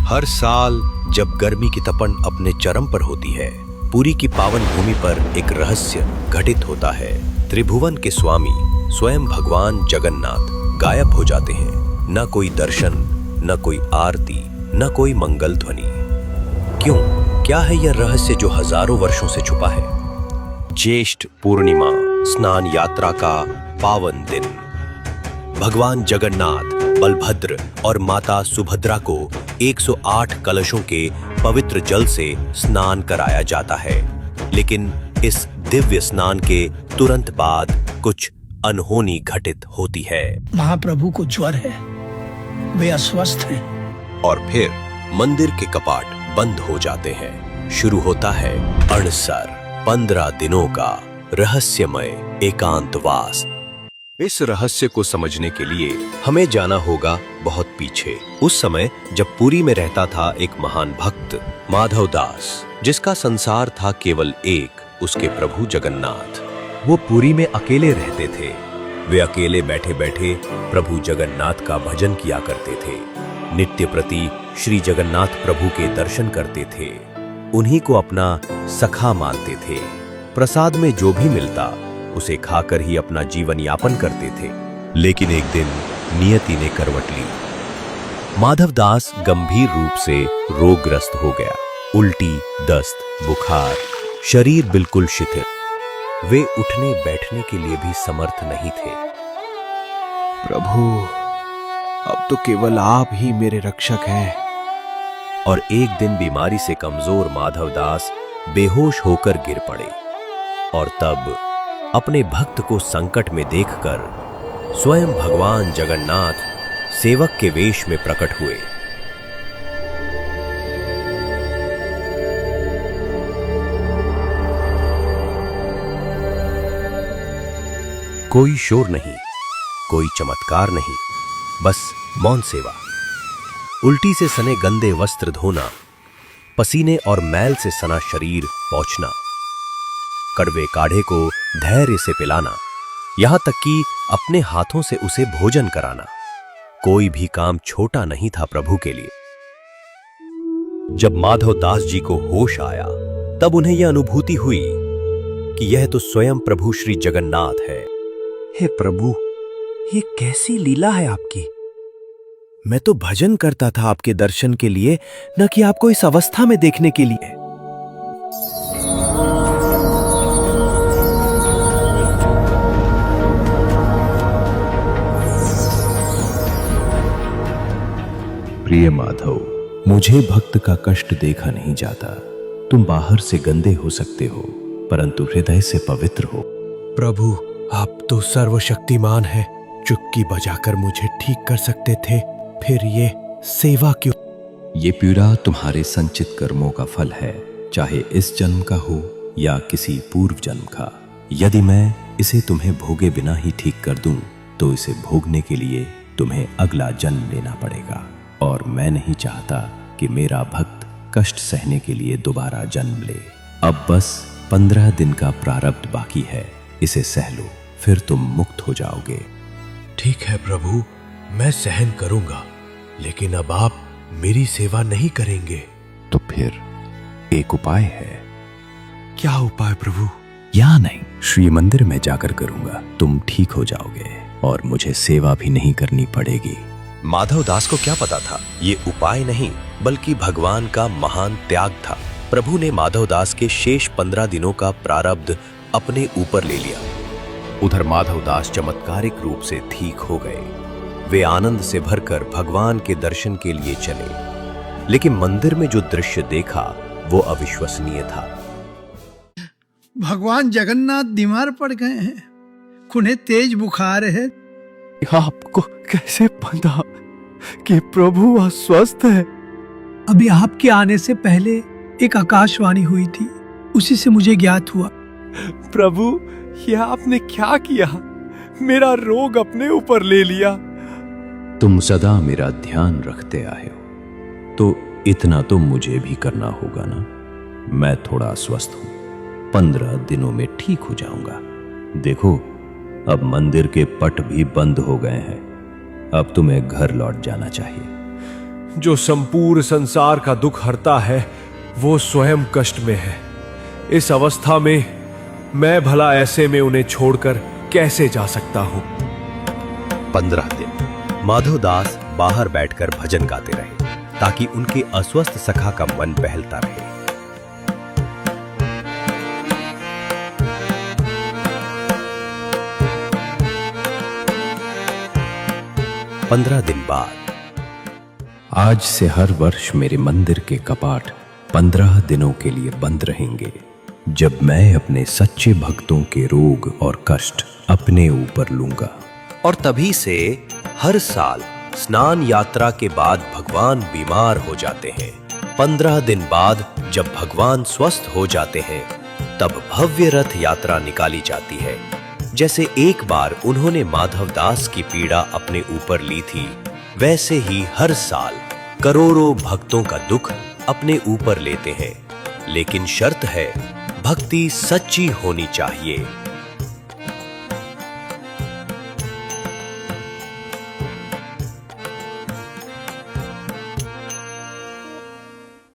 हर साल जब गर्मी की तपन अपने चरम पर होती है, पुरी की पावन भूमि पर एक रहस्य घटित होता है। त्रिभुवन के स्वामी स्वयं भगवान जगन्नाथ गायब हो जाते हैं। न कोई दर्शन, न कोई आरती, न कोई मंगल ध्वनि। क्यों? क्या है यह रहस्य जो हजारों वर्षों से छुपा है? ज्येष्ठ पूर्णिमा, स्नान यात्रा का पावन दिन। भगवान जगन्नाथ, बलभद्र और माता सुभद्रा को 108 कलशों के पवित्र जल से स्नान कराया जाता है। लेकिन इस दिव्य स्नान के तुरंत बाद कुछ अनहोनी घटित होती है। महाप्रभु को ज्वर है, वे अस्वस्थ हैं। और फिर मंदिर के कपाट बंद हो जाते हैं। शुरू होता है अणसर, 15 दिनों का रहस्यमय एकांतवास। इस रहस्य को समझने के लिए हमें जाना होगा बहुत पीछे, उस समय जब पुरी में रहता था एक महान भक्त माधव दास, जिसका संसार था केवल एक, उसके प्रभु जगन्नाथ। वो पुरी में अकेले रहते थे। वे अकेले बैठे बैठे प्रभु जगन्नाथ का भजन किया करते थे। नित्य प्रति श्री जगन्नाथ प्रभु के दर्शन करते थे। उन्हीं को अपना सखा मानते थे। प्रसाद में जो भी मिलता उसे खाकर ही अपना जीवन यापन करते थे। लेकिन एक दिन नियति ने करवट ली। माधव दास गंभीर रूप से रोगग्रस्त हो गया। उल्टी, दस्त, बुखार, शरीर बिल्कुल शिथिल। वे उठने बैठने के लिए भी समर्थ नहीं थे। प्रभु, अब तो केवल आप ही मेरे रक्षक हैं। और एक दिन बीमारी से कमजोर माधव दास बेहोश होकर गिर पड़े। और तब अपने भक्त को संकट में देखकर स्वयं भगवान जगन्नाथ सेवक के वेश में प्रकट हुए। कोई शोर नहीं, कोई चमत्कार नहीं, बस मौन सेवा। उल्टी से सने गंदे वस्त्र धोना, पसीने और मैल से सना शरीर पोंछना, कड़वे काढ़े को धैर्य से पिलाना, यहां तक कि अपने हाथों से उसे भोजन कराना। कोई भी काम छोटा नहीं था प्रभु के लिए। जब माधव दास जी को होश आया, तब उन्हें यह अनुभूति हुई कि यह तो स्वयं प्रभु श्री जगन्नाथ है। हे प्रभु, ये कैसी लीला है आपकी। मैं तो भजन करता था आपके दर्शन के लिए, न कि आपको इस अवस्था में देखने के लिए। प्रिय माधव, मुझे भक्त का कष्ट देखा नहीं जाता। तुम बाहर से गंदे हो सकते हो, परंतु हृदय से पवित्र हो। प्रभु, आप तो सर्वशक्तिमान हैं। चुटकी बजाकर मुझे ठीक कर सकते थे, फिर ये सेवा क्यों? ये पीड़ा तुम्हारे संचित कर्मों का फल है, चाहे इस जन्म का हो या किसी पूर्व जन्म का। यदि मैं इसे तुम्हें भोगे बिना ही ठीक कर दूं, तो इसे भोगने के लिए तुम्हें अगला जन्म लेना पड़ेगा। और मैं नहीं चाहता कि मेरा भक्त कष्ट सहने के लिए दोबारा जन्म ले। अब बस 15 दिन का प्रारब्ध बाकी है, इसे सह लो, फिर तुम मुक्त हो जाओगे। ठीक है प्रभु, मैं सहन करूंगा, लेकिन अब आप मेरी सेवा नहीं करेंगे। तो फिर एक उपाय है। क्या उपाय प्रभु? यहाँ नहीं, श्री मंदिर में जाकर करूंगा। तुम ठीक हो जाओगे और मुझे सेवा भी नहीं करनी पड़ेगी। माधव दास को क्या पता था, ये उपाय नहीं बल्कि भगवान का महान त्याग था। प्रभु ने माधव दास के शेष 15 दिनों का प्रारब्ध अपने ऊपर ले लिया। उधर माधव दास चमत्कारिक रूप से ठीक हो गए। वे आनंद से भरकर भगवान के दर्शन के लिए चले। लेकिन मंदिर में जो दृश्य देखा वो अविश्वसनीय था। भगवान जगन्नाथ बीमार पड़ गए हैं, उन्हें तेज बुखार है। आपको कैसे पता कि प्रभु अस्वस्थ है? अभी आपके आने से पहले एक आकाशवाणी हुई थी, उसी से मुझे ज्ञात हुआ। प्रभु, यह आपने क्या किया? मेरा रोग अपने ऊपर ले लिया। तुम सदा मेरा ध्यान रखते आए हो, तो इतना तो मुझे भी करना होगा ना। मैं थोड़ा अस्वस्थ हूं, 15 दिनों में ठीक हो जाऊंगा। देखो, अब मंदिर के पट भी बंद हो गए हैं। अब तुम्हें घर लौट जाना चाहिए। जो संपूर्ण संसार का दुख हरता है वो स्वयं कष्ट में है। इस अवस्था में मैं भला ऐसे में उन्हें छोड़कर कैसे जा सकता हूं। 15 दिन माधवदास बाहर बैठकर भजन गाते रहे ताकि उनके अस्वस्थ सखा का मन बहलता रहे। 15 दिन बाद आज से हर वर्ष मेरे मंदिर के कपाट 15 दिनों के लिए बंद रहेंगे, जब मैं अपने सच्चे भक्तों के रोग और कष्ट अपने ऊपर लूंगा। और तभी से हर साल स्नान यात्रा के बाद भगवान बीमार हो जाते हैं। 15 दिन बाद जब भगवान स्वस्थ हो जाते हैं तब भव्य रथ यात्रा निकाली जाती है। जैसे एक बार उन्होंने माधवदास की पीड़ा अपने ऊपर ली थी, वैसे ही हर साल करोड़ों भक्तों का दुख अपने ऊपर लेते हैं। लेकिन शर्त है, भक्ति सच्ची होनी चाहिए।